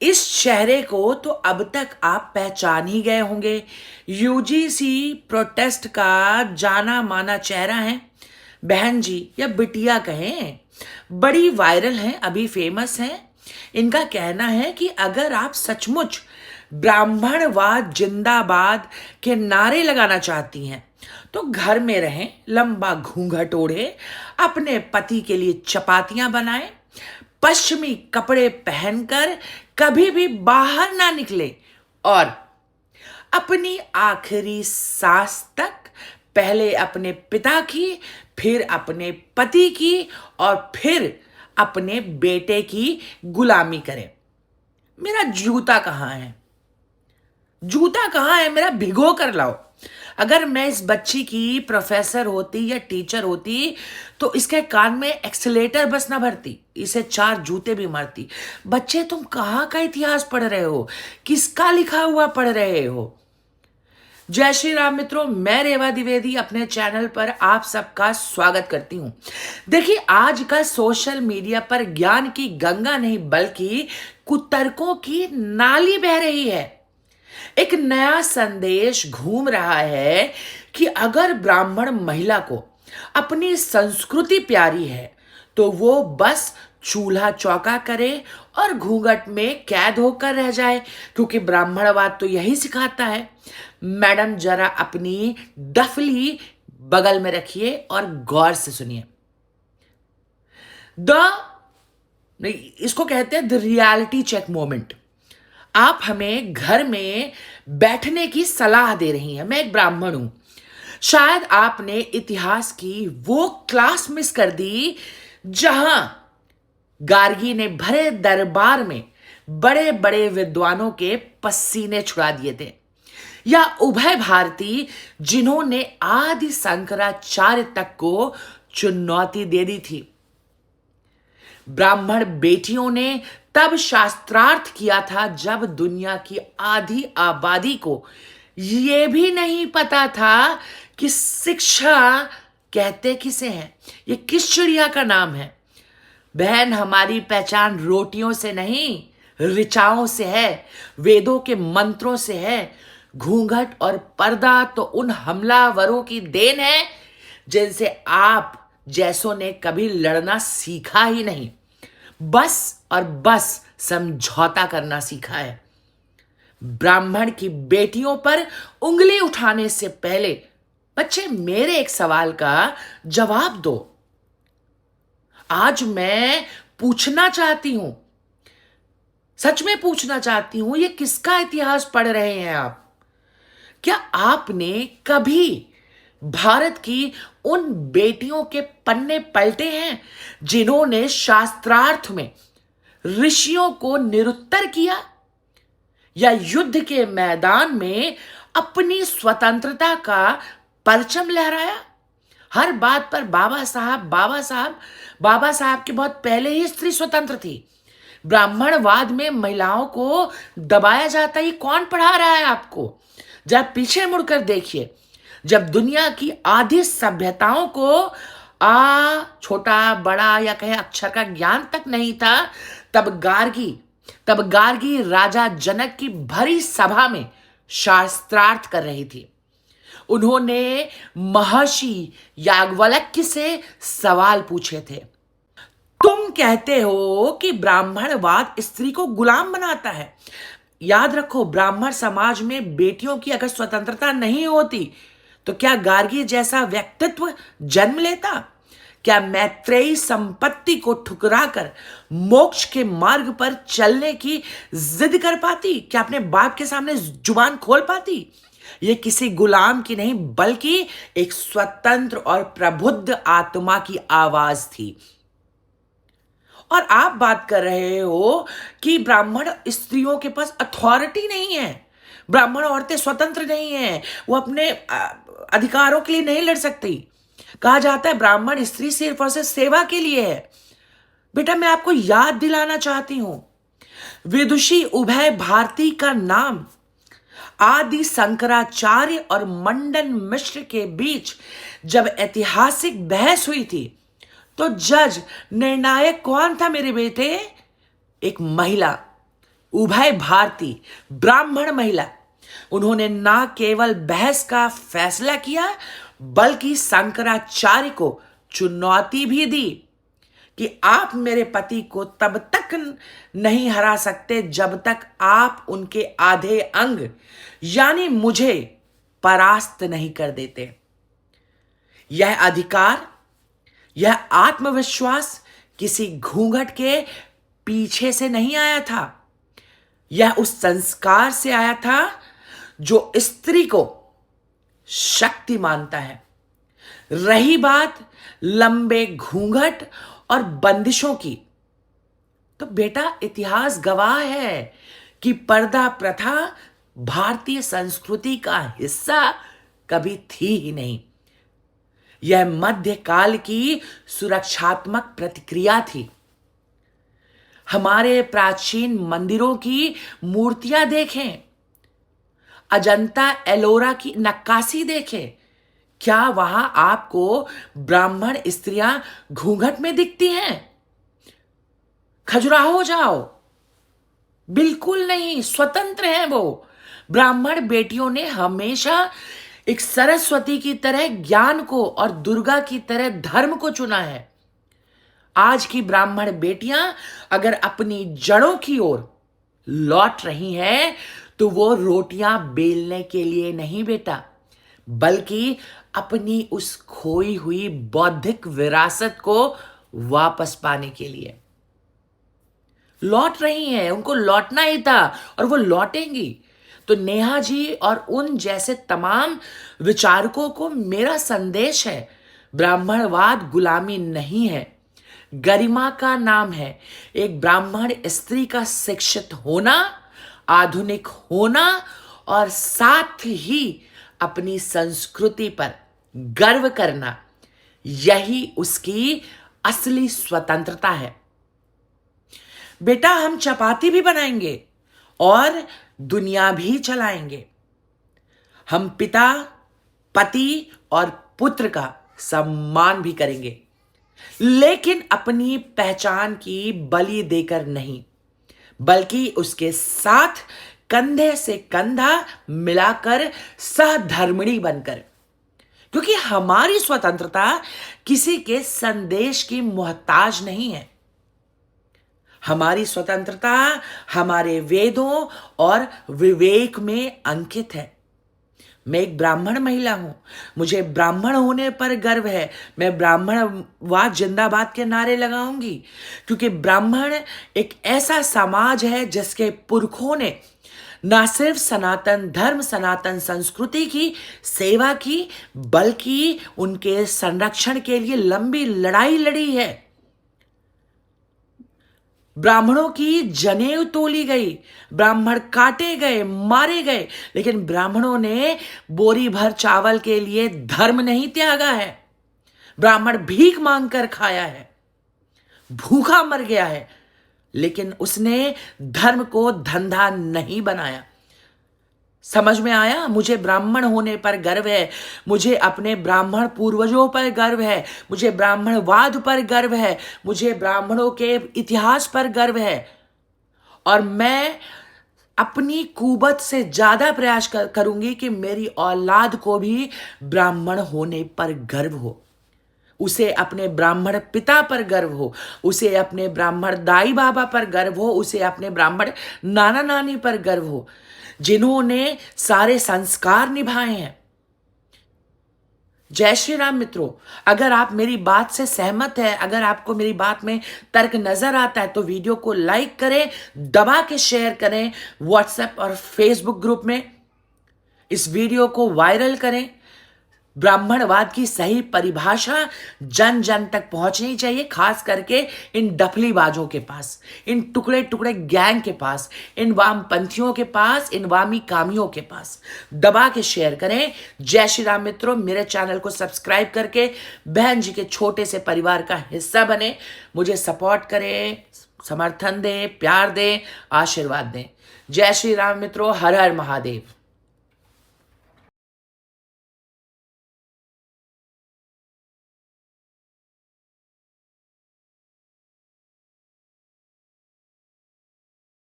इस चेहरे को तो अब तक आप पहचान ही गए होंगे। यूजीसी प्रोटेस्ट का जाना माना चेहरा है, बहन जी या बिटिया कहें, बड़ी वायरल हैं, अभी फेमस हैं। इनका कहना है कि अगर आप सचमुच ब्राह्मणवाद जिंदाबाद के नारे लगाना चाहती हैं तो घर में रहें, लंबा घूंघट ओढ़े, अपने पति के लिए चपातियां बनाएं, पश्चिमी कपड़े पहनकर कभी भी बाहर ना निकले और अपनी आखिरी सांस तक पहले अपने पिता की, फिर अपने पति की और फिर अपने बेटे की गुलामी करें। मेरा जूता कहाँ है? जूता कहाँ है मेरा? भिगो कर लाओ। अगर मैं इस बच्ची की प्रोफेसर होती या टीचर होती तो इसके कान में एक्सीलेटर बस ना भरती, इसे 4 जूते भी मारती। बच्चे, तुम कहाँ का इतिहास पढ़ रहे हो? किसका लिखा हुआ पढ़ रहे हो? जय श्री राम मित्रों, मैं रेवा द्विवेदी अपने चैनल पर आप सबका स्वागत करती हूं। देखिए, आजकल सोशल मीडिया पर ज्ञान की गंगा नहीं बल्कि कुतर्कों की नाली बह रही है। एक नया संदेश घूम रहा है कि अगर ब्राह्मण महिला को अपनी संस्कृति प्यारी है तो वो बस चूल्हा चौका करे और घूंघट में कैद होकर रह जाए, क्योंकि ब्राह्मणवाद तो यही सिखाता है। मैडम, जरा अपनी डफली बगल में रखिए और गौर से सुनिए। इसको कहते हैं द रियलिटी चेक मोमेंट। आप हमें घर में बैठने की सलाह दे रही हैं। मैं एक ब्राह्मण हूं, शायद आपने इतिहास की वो क्लास मिस कर दी जहां गार्गी ने भरे दरबार में बड़े बड़े विद्वानों के पसीने छुड़ा दिए थे, या उभय भारती जिन्होंने आदि शंकराचार्य तक को चुनौती दे दी थी। ब्राह्मण बेटियों ने तब शास्त्रार्थ किया था जब दुनिया की आधी आबादी को यह भी नहीं पता था कि शिक्षा कहते किसे हैं, ये किस चिड़िया का नाम है। बहन, हमारी पहचान रोटियों से नहीं, ऋचाओं से है, वेदों के मंत्रों से है। घूंघट और पर्दा तो उन हमलावरों की देन है जिनसे आप जैसों ने कभी लड़ना सीखा ही नहीं, बस और बस समझौता करना सीखा है। ब्राह्मण की बेटियों पर उंगली उठाने से पहले बच्चे, मेरे एक सवाल का जवाब दो। आज मैं पूछना चाहती हूं, सच में पूछना चाहती हूं, ये किसका इतिहास पढ़ रहे हैं आप? क्या आपने कभी भारत की उन बेटियों के पन्ने पलटे हैं जिन्होंने शास्त्रार्थ में ऋषियों को निरुत्तर किया, या युद्ध के मैदान में अपनी स्वतंत्रता का परचम लहराया? हर बात पर बाबा साहब बाबा साहब बाबा साहब के बहुत पहले ही स्त्री स्वतंत्र थी। ब्राह्मणवाद में महिलाओं को दबाया जाता है, ये कौन पढ़ा रहा है आपको? जब पीछे मुड़कर देखिए, जब दुनिया की आधी सभ्यताओं को छोटा बड़ा या कहे अक्षर का ज्ञान तक नहीं था, तब गार्गी राजा जनक की भरी सभा में शास्त्रार्थ कर रही थी। उन्होंने महर्षि याज्ञवल्क्य से सवाल पूछे थे, तुम कहते हो कि ब्राह्मणवाद स्त्री को गुलाम बनाता है। याद रखो, ब्राह्मण समाज में बेटियों की अगर स्वतंत्रता नहीं होती तो क्या गार्गी जैसा व्यक्तित्व जन्म लेता? क्या मैत्रेयी संपत्ति को ठुकराकर मोक्ष के मार्ग पर चलने की जिद कर पाती? क्या अपने बाप के सामने जुबान खोल पाती? ये किसी गुलाम की नहीं बल्कि एक स्वतंत्र और प्रबुद्ध आत्मा की आवाज थी। और आप बात कर रहे हो कि ब्राह्मण स्त्रियों के पास अथॉरिटी नहीं है, ब्राह्मण औरतें स्वतंत्र नहीं है, वो अपने अधिकारों के लिए नहीं लड़ सकती। कहा जाता है ब्राह्मण स्त्री सिर्फ और सिर्फ सेवा के लिए है। बेटा, मैं आपको याद दिलाना चाहती हूं, विदुषी उभय भारती का नाम आदि शंकराचार्य और मंडन मिश्र के बीच जब ऐतिहासिक बहस हुई थी तो जज निर्णायक कौन था मेरे बेटे? एक महिला, उभय भारती ब्राह्मण महिला, उन्होंने ना केवल बहस का फैसला किया बल्कि शंकराचार्य को चुनौती भी दी कि आप मेरे पति को तब तक नहीं हरा सकते जब तक आप उनके आधे अंग यानी मुझे परास्त नहीं कर देते। यह अधिकार, यह आत्मविश्वास किसी घूंघट के पीछे से नहीं आया था। यह उस संस्कार से आया था जो स्त्री को शक्ति मानता है। रही बात लंबे घूंघट और बंदिशों की, तो बेटा इतिहास गवाह है कि पर्दा प्रथा भारतीय संस्कृति का हिस्सा कभी थी ही नहीं। यह मध्यकाल की सुरक्षात्मक प्रतिक्रिया थी। हमारे प्राचीन मंदिरों की मूर्तियां देखें, अजंता एलोरा की नक्काशी देखें, क्या वहां आपको ब्राह्मण स्त्रियां घूंघट में दिखती हैं? खजुराहो जाओ, बिल्कुल नहीं, स्वतंत्र हैं वो। ब्राह्मण बेटियों ने हमेशा एक सरस्वती की तरह ज्ञान को और दुर्गा की तरह धर्म को चुना है। आज की ब्राह्मण बेटियां अगर अपनी जड़ों की ओर लौट रही हैं तो वो रोटियां बेलने के लिए नहीं बेटा, बल्कि अपनी उस खोई हुई बौद्धिक विरासत को वापस पाने के लिए लौट रही हैं। उनको लौटना ही था और वो लौटेंगी। तो नेहा जी और उन जैसे तमाम विचारकों को मेरा संदेश है, ब्राह्मणवाद गुलामी नहीं है, गरिमा का नाम है। एक ब्राह्मण स्त्री का शिक्षित होना, आधुनिक होना और साथ ही अपनी संस्कृति पर गर्व करना, यही उसकी असली स्वतंत्रता है। बेटा हम चपाती भी बनाएंगे और दुनिया भी चलाएंगे। हम पिता, पति और पुत्र का सम्मान भी करेंगे, लेकिन अपनी पहचान की बलि देकर नहीं, बल्कि उसके साथ कंधे से कंधा मिलाकर सहधर्मिणी बनकर। क्योंकि हमारी स्वतंत्रता किसी के संदेश की मोहताज नहीं है। हमारी स्वतंत्रता हमारे वेदों और विवेक में अंकित है। मैं एक ब्राह्मण महिला हूं, मुझे ब्राह्मण होने पर गर्व है। मैं ब्राह्मणवाद जिंदाबाद के नारे लगाऊंगी, क्योंकि ब्राह्मण एक ऐसा समाज है जिसके पुरखों ने ना सिर्फ सनातन धर्म, सनातन संस्कृति की सेवा की, बल्कि उनके संरक्षण के लिए लंबी लड़ाई लड़ी है। ब्राह्मणों की जनेऊ तोली गई, ब्राह्मण काटे गए, मारे गए, लेकिन ब्राह्मणों ने बोरी भर चावल के लिए धर्म नहीं त्यागा है। ब्राह्मण भीख मांगकर खाया है, भूखा मर गया है, लेकिन उसने धर्म को धंधा नहीं बनाया। समझ में आया? मुझे ब्राह्मण होने पर गर्व है, मुझे अपने ब्राह्मण पूर्वजों पर गर्व है, मुझे ब्राह्मणवाद पर गर्व है, मुझे ब्राह्मणों के इतिहास पर गर्व है। और मैं अपनी कुवत से ज्यादा प्रयास करूंगी कि मेरी औलाद को भी ब्राह्मण होने पर गर्व हो, उसे अपने ब्राह्मण पिता पर गर्व हो, उसे अपने ब्राह्मण दाई बाबा पर गर्व हो, उसे अपने ब्राह्मण नाना नानी पर गर्व हो, जिन्होंने सारे संस्कार निभाए हैं। जय श्री राम मित्रों, अगर आप मेरी बात से सहमत है, अगर आपको मेरी बात में तर्क नजर आता है, तो वीडियो को लाइक करें, दबा के शेयर करें, व्हाट्सएप और फेसबुक ग्रुप में इस वीडियो को वायरल करें। ब्राह्मणवाद की सही परिभाषा जन जन तक पहुंचनी चाहिए, खास करके इन डफलीबाजों के पास, इन टुकड़े टुकड़े गैंग के पास, इन वामपंथियों के पास, इन वामी कामियों के पास। दबा के शेयर करें। जय श्री राम मित्रों, मेरे चैनल को सब्सक्राइब करके बहन जी के छोटे से परिवार का हिस्सा बने, मुझे सपोर्ट करें, समर्थन दें, प्यार दें, आशीर्वाद दें। जय श्री राम मित्रों, हर हर महादेव।